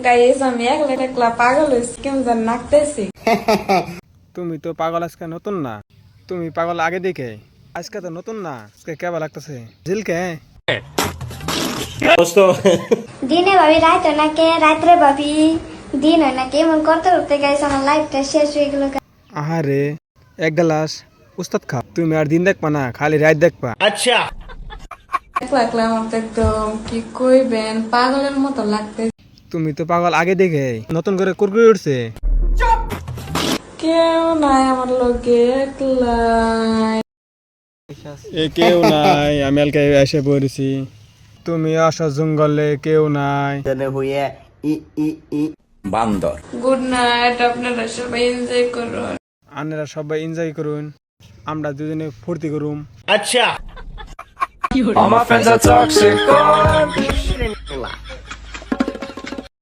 Guys আমি একলা একলা পাগল হয়েছি, কেমন যেন নাকতেছি। তুমি তো পাগল, আজকে নতুন না, তুমি পাগল আগে দেখে, আজকে তো নতুন না, আজকে কেবা লাগতেছে ঝিলকে। দিনে ভাবি রাত হয় না কে, রাত্রে ভাবি দিন হয় না কে, এমন করতে করতে গাইস আমার লাইফটা শেষ হয়ে গেল। আহারে, এক গ্লাস উস্তাদ খা, তুমি আর দিন দেখবা না, খালি রাত দেখবা। একলা একলা আমার তো একদম কি কইবেন পাগলের মতো লাগতেছে। তুমি তো পাগল আগে দেখে, নতুন করে কুরকুরে উঠছে। কেউ নাই আমার লগে, একলাই। কেউ নাই, আমি আলকে এসে পড়েছি, তুমি আসো জঙ্গলে, কেউ নাই। বান্দর। গুড নাইট, আপনারা সবাই এনজয় করুন। আপনারা সবাই এনজয় করুন, আমরা দুজনে ফুর্তি করুম। All my friends are toxic.